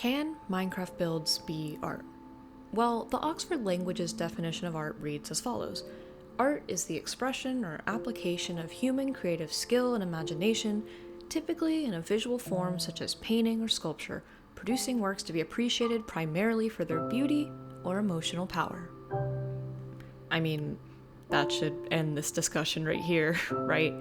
Can Minecraft builds be art? Well, the Oxford Language's definition of art reads as follows. Art is the expression or application of human creative skill and imagination, typically in a visual form such as painting or sculpture, producing works to be appreciated primarily for their beauty or emotional power. I mean, that should end this discussion right here, right?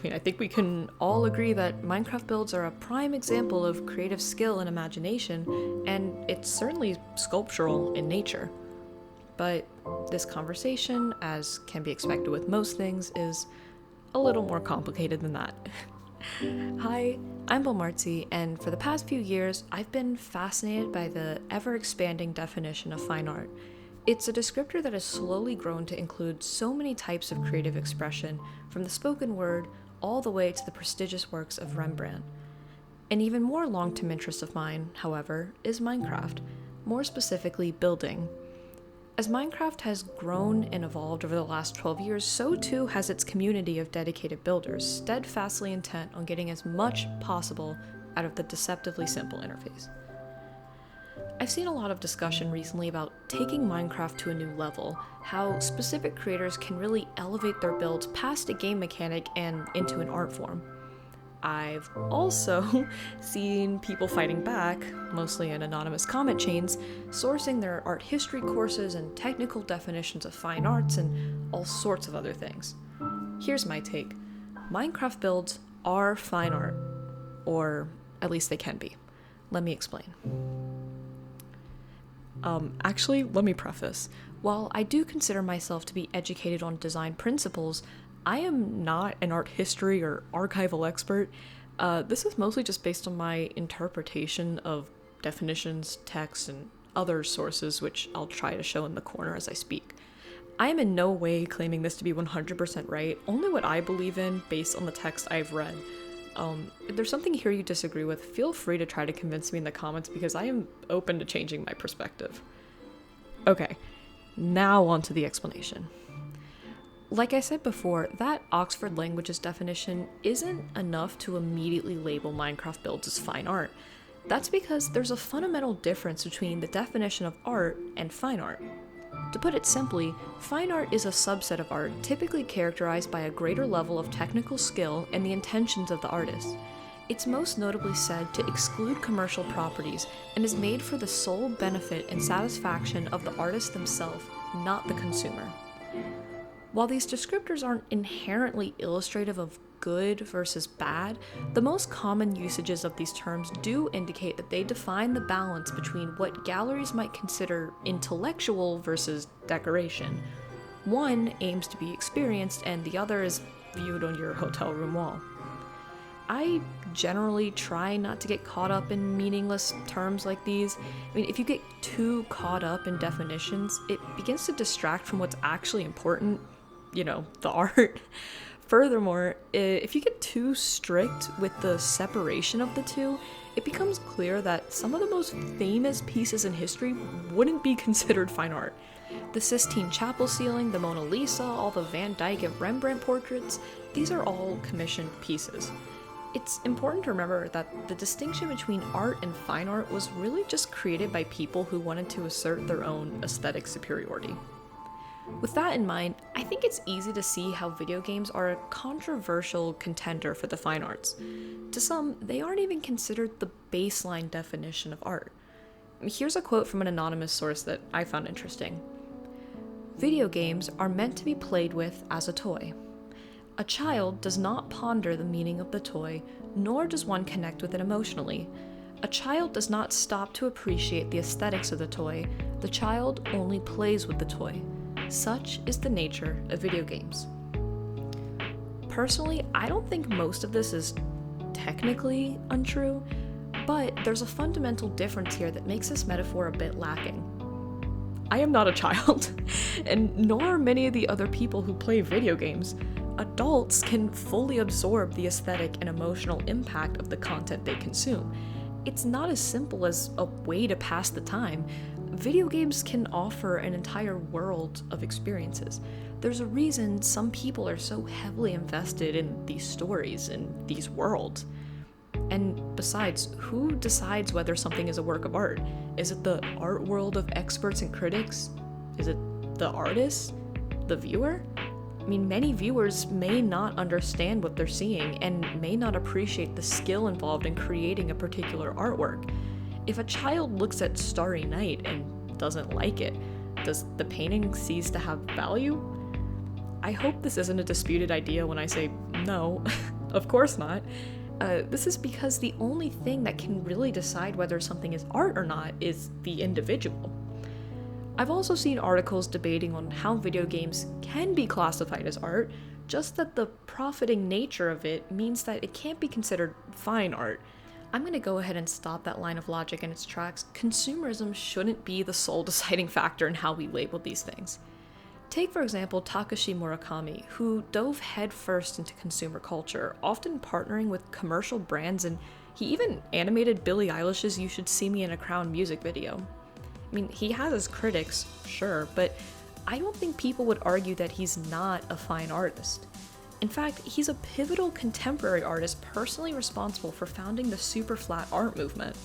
I think we can all agree that Minecraft builds are a prime example of creative skill and imagination, and it's certainly sculptural in nature. But this conversation, as can be expected with most things, is a little more complicated than that. Hi, I'm Bomartzi, and for the past few years, I've been fascinated by the ever-expanding definition of fine art. It's a descriptor that has slowly grown to include so many types of creative expression, from the spoken word all the way to the prestigious works of Rembrandt. An even more long-term interest of mine, however, is Minecraft, more specifically building. As Minecraft has grown and evolved over the last 12 years, so too has its community of dedicated builders, steadfastly intent on getting as much possible out of the deceptively simple interface. I've seen a lot of discussion recently about taking Minecraft to a new level, how specific creators can really elevate their builds past a game mechanic and into an art form. I've also seen people fighting back, mostly in anonymous comment chains, sourcing their art history courses and technical definitions of fine arts and all sorts of other things. Here's my take. Minecraft builds are fine art, or at least they can be. Let me explain. Actually, let me preface. While I do consider myself to be educated on design principles, I am not an art history or archival expert. This is mostly just based on my interpretation of definitions, texts, and other sources, which I'll try to show in the corner as I speak. I am in no way claiming this to be 100% right, only what I believe in based on the text I've read. If there's something here you disagree with, feel free to try to convince me in the comments because I am open to changing my perspective. Okay, now on to the explanation. Like I said before, that Oxford Language's definition isn't enough to immediately label Minecraft builds as fine art. That's because there's a fundamental difference between the definition of art and fine art. To put it simply, fine art is a subset of art typically characterized by a greater level of technical skill and the intentions of the artist. It's most notably said to exclude commercial properties and is made for the sole benefit and satisfaction of the artist themselves, not the consumer. While these descriptors aren't inherently illustrative of good versus bad, the most common usages of these terms do indicate that they define the balance between what galleries might consider intellectual versus decoration. One aims to be experienced and the other is viewed on your hotel room wall. I generally try not to get caught up in meaningless terms like these. If you get too caught up in definitions, it begins to distract from what's actually important, the art. Furthermore, if you get too strict with the separation of the two, it becomes clear that some of the most famous pieces in history wouldn't be considesistine fine art. The Sistine Chapel ceiling, the Mona Lisa, all the Van Dyck and Rembrandt portraits, these are all commissioned pieces. It's important to remember that the distinction between art and fine art was really just created by people who wanted to assert their own aesthetic superiority. With that in mind, I think it's easy to see how video games are a controversial contender for the fine arts. To some, they aren't even considered the baseline definition of art. Here's a quote from an anonymous source that I found interesting. Video games are meant to be played with as a toy. A child does not ponder the meaning of the toy, nor does one connect with it emotionally. A child does not stop to appreciate the aesthetics of the toy. The child only plays with the toy. Such is the nature of video games. Personally, I don't think most of this is technically untrue, but there's a fundamental difference here that makes this metaphor a bit lacking. I am not a child, and nor are many of the other people who play video games. Adults can fully absorb the aesthetic and emotional impact of the content they consume. It's not as simple as a way to pass the time. Video games can offer an entire world of experiences. There's a reason some people are so heavily invested in these stories and these worlds. And besides, who decides whether something is a work of art? Is it the art world of experts and critics? Is it the artist? The viewer? I mean, many viewers may not understand what they're seeing and may not appreciate the skill involved in creating a particular artwork. If a child looks at Starry Night and doesn't like it, does the painting cease to have value? I hope this isn't a disputed idea when I say no, of course not. This is because the only thing that can really decide whether something is art or not is the individual. I've also seen articles debating on how video games can be classified as art, just that the profiting nature of it means that it can't be considered fine art. I'm going to go ahead and stop that line of logic in its tracks. Consumerism shouldn't be the sole deciding factor in how we label these things. Take, for example, Takashi Murakami, who dove headfirst into consumer culture, often partnering with commercial brands, and he even animated Billie Eilish's You Should See Me in a Crown music video. I mean, he has his critics, sure, but I don't think people would argue that he's not a fine artist. In fact, he's a pivotal contemporary artist personally responsible for founding the super flat art movement.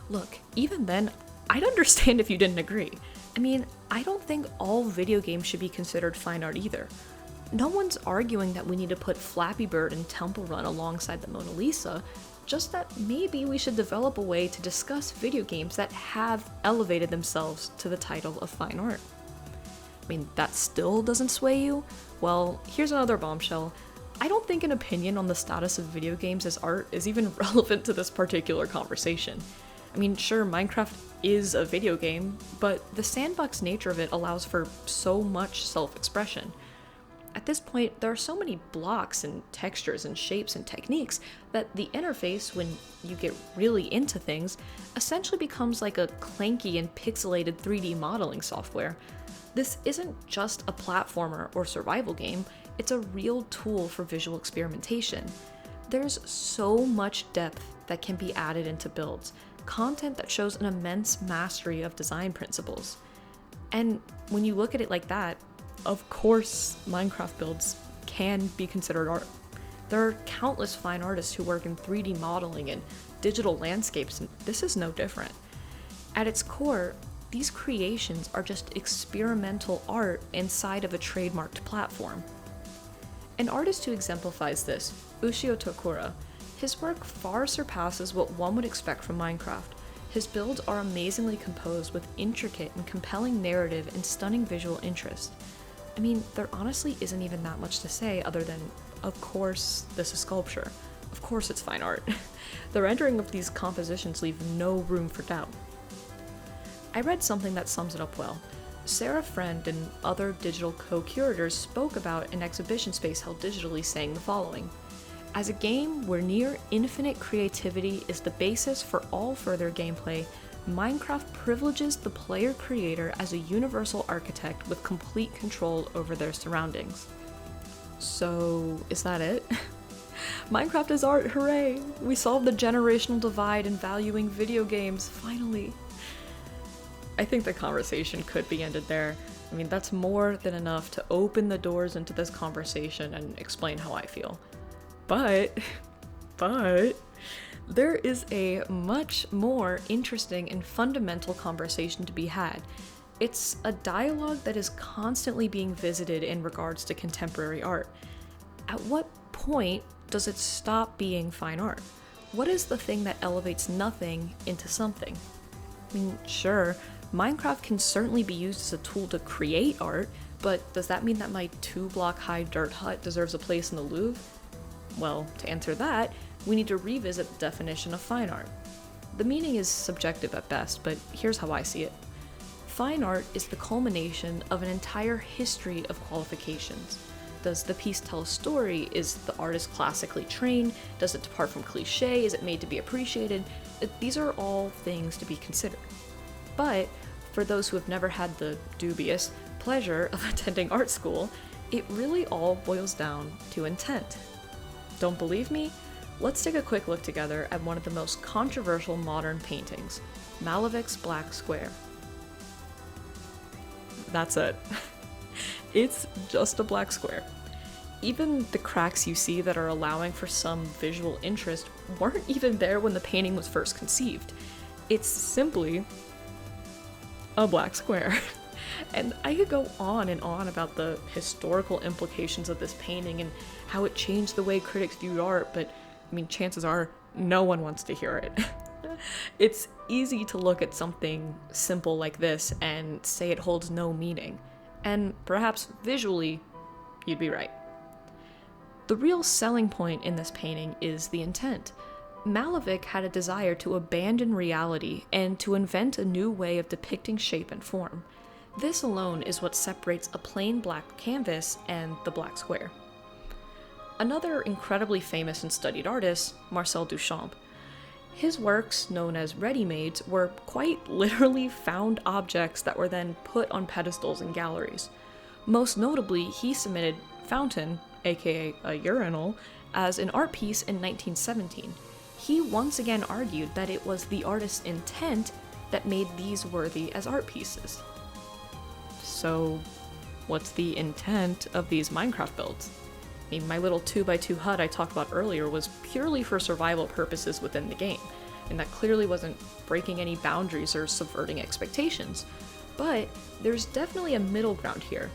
Look, even then, I'd understand if you didn't agree. I mean, I don't think all video games should be considered fine art either. No one's arguing that we need to put Flappy Bird and Temple Run alongside the Mona Lisa, just that maybe we should develop a way to discuss video games that have elevated themselves to the title of fine art. I mean, that still doesn't sway you? Well, here's another bombshell. I don't think an opinion on the status of video games as art is even relevant to this particular conversation. I mean, sure, Minecraft is a video game, but the sandbox nature of it allows for so much self-expression. At this point, there are so many blocks and textures and shapes and techniques that the interface, when you get really into things, essentially becomes like a clanky and pixelated 3D modeling software. This isn't just a platformer or survival game, it's a real tool for visual experimentation. There's so much depth that can be added into builds, content that shows an immense mastery of design principles. And when you look at it like that, of course Minecraft builds can be considered art. There are countless fine artists who work in 3D modeling and digital landscapes, and this is no different. At its core, these creations are just experimental art inside of a trademarked platform. An artist who exemplifies this, Ushio Tokura, his work far surpasses what one would expect from Minecraft. His builds are amazingly composed with intricate and compelling narrative and stunning visual interest. I mean, there honestly isn't even that much to say other than, of course, this is sculpture. Of course it's fine art. The rendering of these compositions leave no room for doubt. I read something that sums it up well. Sarah Friend and other digital co-curators spoke about an exhibition space held digitally, saying the following: "As a game where near infinite creativity is the basis for all further gameplay, Minecraft privileges the player-creator as a universal architect with complete control over their surroundings." So, is that it? Minecraft is art, hooray! We solved the generational divide in valuing video games, finally. I think the conversation could be ended there. I mean, that's more than enough to open the doors into this conversation and explain how I feel. But, there is a much more interesting and fundamental conversation to be had. It's a dialogue that is constantly being visited in regards to contemporary art. At what point does it stop being fine art? What is the thing that elevates nothing into something? I mean, sure, Minecraft can certainly be used as a tool to create art, but does that mean that my 2-block high dirt hut deserves a place in the Louvre? Well, to answer that, we need to revisit the definition of fine art. The meaning is subjective at best, but here's how I see it. Fine art is the culmination of an entire history of qualifications. Does the piece tell a story? Is the artist classically trained? Does it depart from cliché? Is it made to be appreciated? These are all things to be considered. But for those who have never had the dubious pleasure of attending art school, it really all boils down to intent. Don't believe me? Let's take a quick look together at one of the most controversial modern paintings, Malavic's Black Square. That's it. It's just a black square. Even the cracks you see that are allowing for some visual interest weren't even there when the painting was first conceived. It's simply a black square. And I could go on and on about the historical implications of this painting and how it changed the way critics viewed art, but I mean, chances are no one wants to hear it. It's easy to look at something simple like this and say it holds no meaning, and perhaps visually, you'd be right. The real selling point in this painting is the intent. Malevich had a desire to abandon reality and to invent a new way of depicting shape and form. This alone is what separates a plain black canvas and the black square. Another incredibly famous and studied artist, Marcel Duchamp. His works, known as ready-mades, were quite literally found objects that were then put on pedestals in galleries. Most notably, he submitted Fountain, aka a urinal, as an art piece in 1917. He once again argued that it was the artist's intent that made these worthy as art pieces. So, what's the intent of these Minecraft builds? I mean, my little 2x2 hut I talked about earlier was purely for survival purposes within the game, and that clearly wasn't breaking any boundaries or subverting expectations. But there's definitely a middle ground here.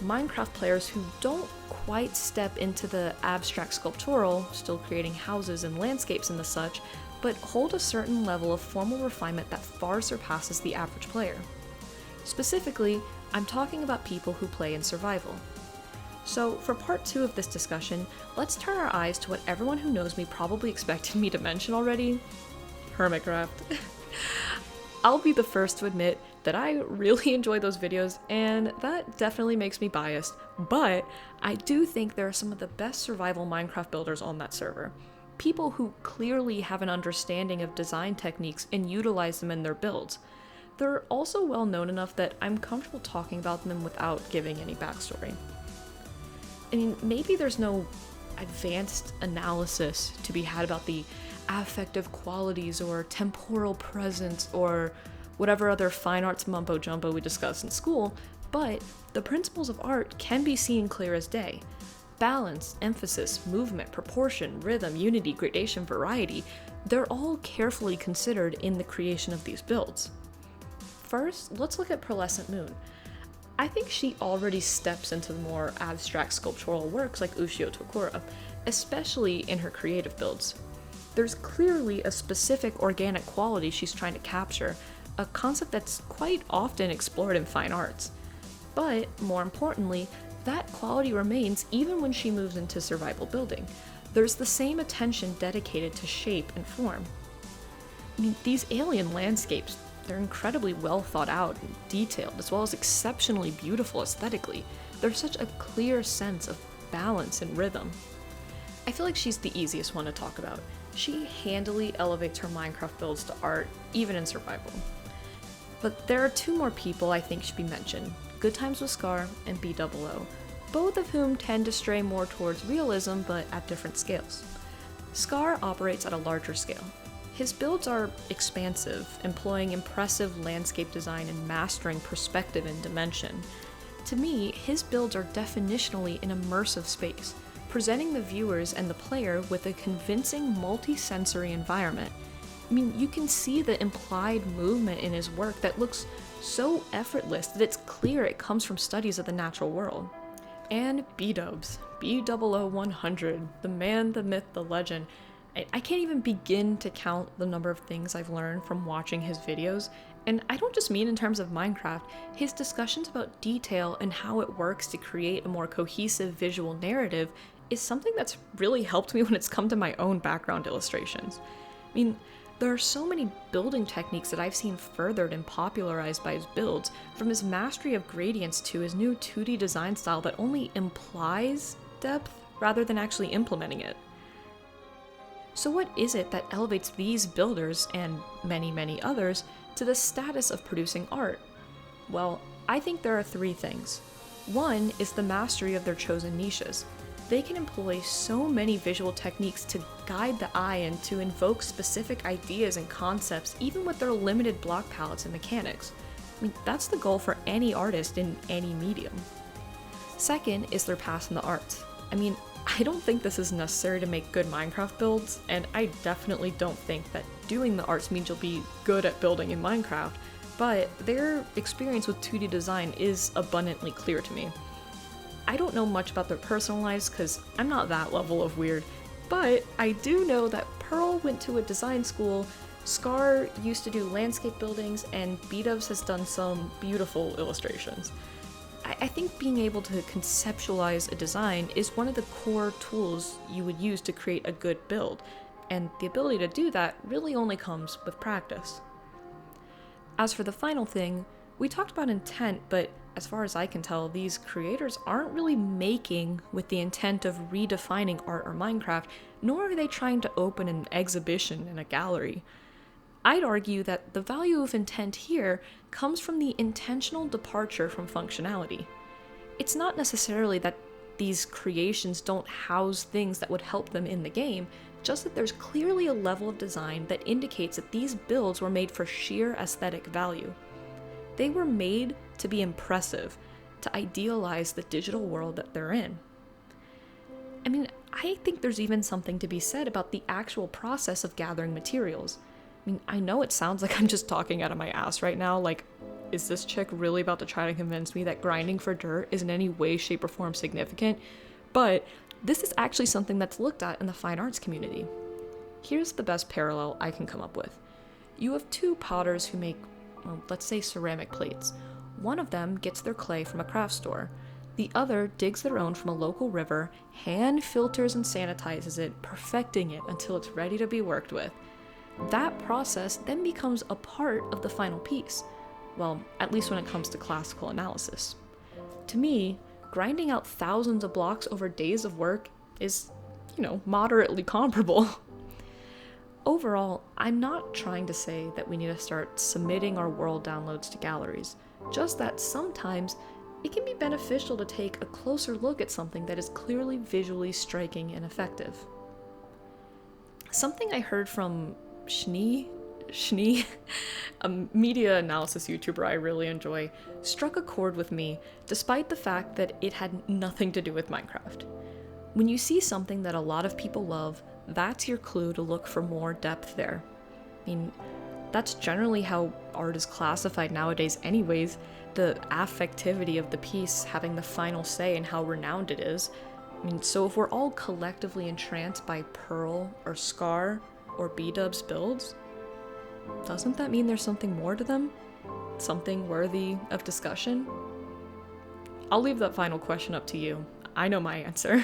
Minecraft players who don't quite step into the abstract sculptural, still creating houses and landscapes and the such, but hold a certain level of formal refinement that far surpasses the average player. Specifically, I'm talking about people who play in survival. So for part 2 of this discussion, let's turn our eyes to what everyone who knows me probably expected me to mention already: Hermitcraft. I'll be the first to admit that I really enjoy those videos, and that definitely makes me biased, but I do think there are some of the best survival Minecraft builders on that server. People who clearly have an understanding of design techniques and utilize them in their builds. They're also well known enough that I'm comfortable talking about them without giving any backstory. I mean, maybe there's no advanced analysis to be had about the affective qualities or temporal presence or whatever other fine arts mumbo jumbo we discuss in school, but the principles of art can be seen clear as day. Balance, emphasis, movement, proportion, rhythm, unity, gradation, variety, they're all carefully considered in the creation of these builds. First, let's look at Pearlescent Moon. I think she already steps into the more abstract sculptural works like Ushio Tokura, especially in her creative builds. There's clearly a specific organic quality she's trying to capture, a concept that's quite often explored in fine arts. But, more importantly, that quality remains even when she moves into survival building. There's the same attention dedicated to shape and form. I mean, these alien landscapes, they're incredibly well thought out and detailed, as well as exceptionally beautiful aesthetically. There's such a clear sense of balance and rhythm. I feel like she's the easiest one to talk about. She handily elevates her Minecraft builds to art, even in survival. But there are 2 more people I think should be mentioned, Good Times with Scar and B00, both of whom tend to stray more towards realism but at different scales. Scar operates at a larger scale. His builds are expansive, employing impressive landscape design and mastering perspective and dimension. To me, his builds are definitionally an immersive space, presenting the viewers and the player with a convincing multi-sensory environment. I mean, you can see the implied movement in his work that looks so effortless that it's clear it comes from studies of the natural world. And B-dubs, B00-100, the man, the myth, the legend. I can't even begin to count the number of things I've learned from watching his videos, and I don't just mean in terms of Minecraft. His discussions about detail and how it works to create a more cohesive visual narrative is something that's really helped me when it's come to my own background illustrations. I mean, there are so many building techniques that I've seen furthered and popularized by his builds, from his mastery of gradients to his new 2D design style that only implies depth rather than actually implementing it. So what is it that elevates these builders, and many, many others, to the status of producing art? Well, I think there are 3 things. One is the mastery of their chosen niches. They can employ so many visual techniques to guide the eye and to invoke specific ideas and concepts, even with their limited block palettes and mechanics. I mean, that's the goal for any artist in any medium. Second is their past in the arts. I mean, I don't think this is necessary to make good Minecraft builds, and I definitely don't think that doing the arts means you'll be good at building in Minecraft, but their experience with 2D design is abundantly clear to me. I don't know much about their personal lives because I'm not that level of weird, but I do know that Pearl went to a design school, Scar used to do landscape buildings, and B-Dubs has done some beautiful illustrations. I think being able to conceptualize a design is one of the core tools you would use to create a good build, and the ability to do that really only comes with practice. As for the final thing, we talked about intent, but as far as I can tell, these creators aren't really making with the intent of redefining art or Minecraft, nor are they trying to open an exhibition in a gallery. I'd argue that the value of intent here comes from the intentional departure from functionality. It's not necessarily that these creations don't house things that would help them in the game, just that there's clearly a level of design that indicates that these builds were made for sheer aesthetic value. They were made to be impressive, to idealize the digital world that they're in. I mean, I think there's even something to be said about the actual process of gathering materials. I mean, I know it sounds like I'm just talking out of my ass right now, like, is this chick really about to try to convince me that grinding for dirt is in any way, shape, or form significant? But this is actually something that's looked at in the fine arts community. Here's the best parallel I can come up with. You have two potters who make, well, let's say ceramic plates. One of them gets their clay from a craft store. The other digs their own from a local river, hand filters and sanitizes it, perfecting it until it's ready to be worked with. That process then becomes a part of the final piece. Well, at least when it comes to classical analysis. To me, grinding out thousands of blocks over days of work is, moderately comparable. Overall, I'm not trying to say that we need to start submitting our world downloads to galleries, just that sometimes it can be beneficial to take a closer look at something that is clearly visually striking and effective. Something I heard from Schnee, a media analysis YouTuber I really enjoy, struck a chord with me despite the fact that it had nothing to do with Minecraft. When you see something that a lot of people love, that's your clue to look for more depth there. I mean, that's generally how art is classified nowadays anyways, the affectivity of the piece having the final say in how renowned it is. I mean, so if we're all collectively entranced by Pearl or Scar or B-Dub's builds, doesn't that mean there's something more to them? Something worthy of discussion? I'll leave that final question up to you. I know my answer.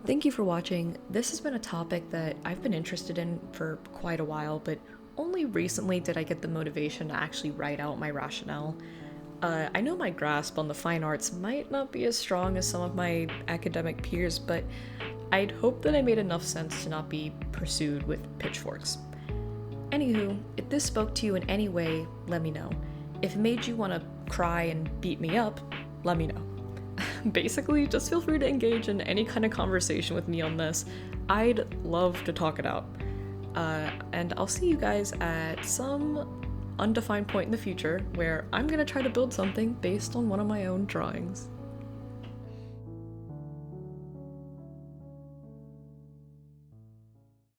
Thank you for watching. This has been a topic that I've been interested in for quite a while, but only recently did I get the motivation to actually write out my rationale. I know my grasp on the fine arts might not be as strong as some of my academic peers, but I'd hope that I made enough sense to not be pursued with pitchforks. Anywho, if this spoke to you in any way, let me know. If it made you want to cry and beat me up, let me know. Basically, just feel free to engage in any kind of conversation with me on this. I'd love to talk it out. And I'll see you guys at some undefined point in the future where I'm gonna try to build something based on one of my own drawings.